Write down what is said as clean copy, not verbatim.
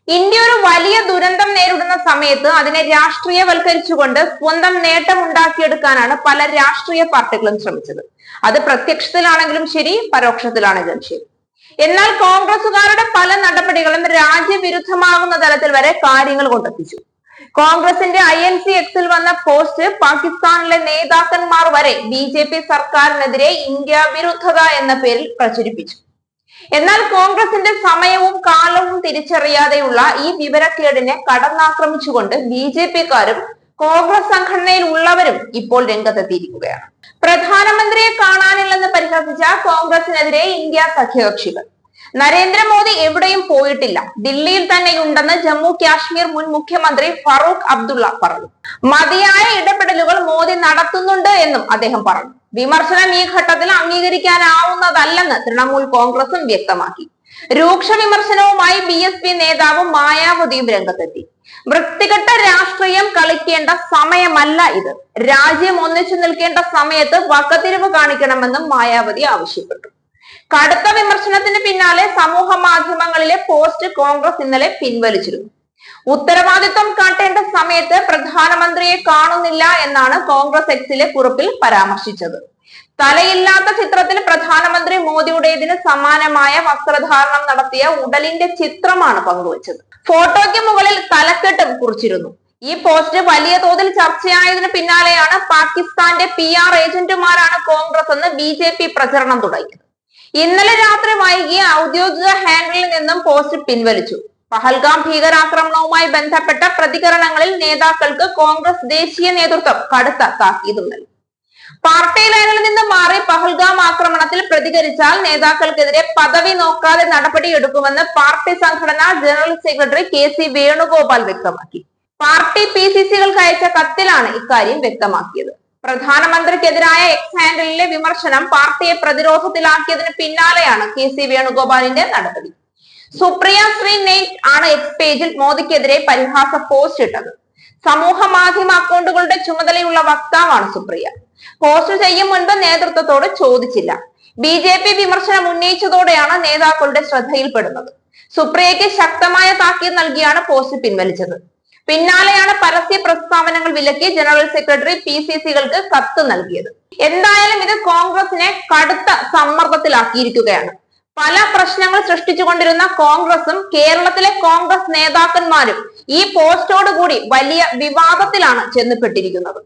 India ഒരു വലിയ ദുരന്തം നേരിടുന്ന സമയത്ത് അതിനെ രാഷ്ട്രീയവൽക്കരിച്ചുകൊണ്ട് സ്വന്തം നേട്ടം ഉണ്ടാക്കിയെടുക്കാനാണ് പല രാഷ്ട്രീയ പാർട്ടികളും ശ്രമിച്ചത്. അത് പ്രത്യക്ഷത്തിലാണെങ്കിലും ശരി, പരോക്ഷത്തിലാണെങ്കിലും ശരി. എന്നാൽ കോൺഗ്രസുകാരുടെ പല നടപടികളും രാജ്യവിരുദ്ധമാകുന്ന തലത്തിൽ വരെ കാര്യങ്ങൾ കൊണ്ടെത്തിച്ചു. കോൺഗ്രസിന്റെ INC Xൽ വന്ന പോസ്റ്റ് പാകിസ്ഥാനിലെ നേതാക്കന്മാർ വരെ BJP സർക്കാരിനെതിരെ ഇന്ത്യ വിരുദ്ധത എന്ന പേരിൽ പ്രചരിപ്പിച്ചു. എന്നാൽ കോൺഗ്രസിന്റെ സമയവും കാലവും തിരിച്ചറിയാതെയുള്ള ഈ വിവരക്കേടിനെ കടന്നാക്രമിച്ചുകൊണ്ട് BJPക്കാരും കോൺഗ്രസ് സംഘടനയിൽ ഉള്ളവരും ഇപ്പോൾ രംഗത്തെത്തിയിരിക്കുകയാണ്. പ്രധാനമന്ത്രിയെ കാണാനില്ലെന്ന് പരിഹസിച്ച കോൺഗ്രസിനെതിരെ ഇന്ത്യ സഖ്യകക്ഷികൾ. നരേന്ദ്രമോദി എവിടെയും പോയിട്ടില്ല, ദില്ലിയിൽ തന്നെയുണ്ടെന്ന് ജമ്മു കാശ്മീർ മുൻ മുഖ്യമന്ത്രി ഫറൂഖ് അബ്ദുള്ള പറഞ്ഞു. മതിയായ ഇടപെടലുകൾ മോദി നടത്തുന്നുണ്ട് എന്നും അദ്ദേഹം പറഞ്ഞു. വിമർശനം ഈ ഘട്ടത്തിൽ അംഗീകരിക്കാനാവുന്നതല്ലെന്ന് തൃണമൂൽ കോൺഗ്രസും വ്യക്തമാക്കി. രൂക്ഷ വിമർശനവുമായി BSP നേതാവ് മായാവതിയും രംഗത്തെത്തി. വൃത്തികെട്ട രാഷ്ട്രീയം കളിക്കേണ്ട സമയമല്ല ഇത്, രാജ്യം ഒന്നിച്ചു നിൽക്കേണ്ട സമയത്ത് വകതിരിവ് കാണിക്കണമെന്നും മായാവതി ആവശ്യപ്പെട്ടു. കടുത്ത വിമർശനത്തിന് പിന്നാലെ സമൂഹ മാധ്യമങ്ങളിലെ പോസ്റ്റ് കോൺഗ്രസ് ഇന്നലെ പിൻവലിച്ചിരുന്നു. ഉത്തരവാദിത്വം കാട്ടേണ്ട സമയത്ത് പ്രധാനമന്ത്രിയെ കാണുന്നില്ല എന്നാണ് കോൺഗ്രസ് എക്സിലെ കുറിപ്പിൽ പരാമർശിച്ചത്. തലയില്ലാത്ത ചിത്രത്തിൽ പ്രധാനമന്ത്രി മോദിയുടേതിന് സമാനമായ വസ്ത്രധാരണം നടത്തിയ ഉടലിന്റെ ചിത്രമാണ് പങ്കുവച്ചത്. ഫോട്ടോയ്ക്ക് മുകളിൽ തലക്കെട്ടും കുറിച്ചിരുന്നു. ഈ പോസ്റ്റ് വലിയ തോതിൽ ചർച്ചയായതിനു പിന്നാലെയാണ് പാകിസ്ഥാന്റെ PR ഏജന്റുമാരാണ് കോൺഗ്രസ് എന്ന് BJP പ്രചരണം തുടങ്ങിയത്. ഇന്നലെ രാത്രി വൈകി ഔദ്യോഗിക ഹാൻഡിലിൽ നിന്നും പോസ്റ്റ് പിൻവലിച്ചു. പഹൽഗാം ഭീകരാക്രമണവുമായി ബന്ധപ്പെട്ട പ്രതികരണങ്ങളിൽ നേതാക്കൾക്ക് കോൺഗ്രസ് ദേശീയ നേതൃത്വം കടുത്ത താക്കീത് നൽകി. പാർട്ടി ലൈനിൽ നിന്ന് മാറി പഹൽഗാം ആക്രമണത്തിൽ പ്രതികരിച്ചാൽ നേതാക്കൾക്കെതിരെ പദവി നോക്കാതെ നടപടിയെടുക്കുമെന്ന് പാർട്ടി സംഘടനാ ജനറൽ സെക്രട്ടറി KC വേണുഗോപാൽ വ്യക്തമാക്കി. പാർട്ടി PCCകൾക്ക് അയച്ച കത്തിലാണ് ഇക്കാര്യം വ്യക്തമാക്കിയത്. പ്രധാനമന്ത്രിക്കെതിരായ എക്സ് ഹാൻഡിലിലെ വിമർശനം പാർട്ടിയെ പ്രതിരോധത്തിലാക്കിയതിന് പിന്നാലെയാണ് KC വേണുഗോപാലിന്റെ നടപടി. സുപ്രിയ ശ്രീനെയ്റ്റ് ആണ് എക്സ് പേജിൽ മോദിക്കെതിരെ പരിഹാസ പോസ്റ്റ് ഇട്ടത്. സമൂഹ മാധ്യമ അക്കൗണ്ടുകളുടെ ചുമതലയുള്ള വക്താവാണ് സുപ്രിയ. പോസ്റ്റ് ചെയ്യും മുൻപ് നേതൃത്വത്തോട് ചോദിച്ചില്ല. BJP വിമർശനം ഉന്നയിച്ചതോടെയാണ് നേതാക്കളുടെ ശ്രദ്ധയിൽപ്പെടുന്നത്. സുപ്രിയയ്ക്ക് ശക്തമായ താക്കീത് നൽകിയാണ് പോസ്റ്റ് പിൻവലിച്ചത്. പിന്നാലെയാണ് പരസ്യ പ്രസ്താവനകൾ വിലക്കി ജനറൽ സെക്രട്ടറി PCCകൾക്ക് കത്ത് നൽകിയത്. എന്തായാലും ഇത് കോൺഗ്രസിനെ കടുത്ത സമ്മർദ്ദത്തിലാക്കിയിരിക്കുകയാണ്. പല പ്രശ്നങ്ങൾ സൃഷ്ടിച്ചുകൊണ്ടിരുന്ന കോൺഗ്രസും കേരളത്തിലെ കോൺഗ്രസ് നേതാക്കന്മാരും ഈ പോസ്റ്റോടുകൂടി വലിയ വിവാദത്തിലാണ് ചെന്നപ്പെട്ടിരിക്കുന്നത്.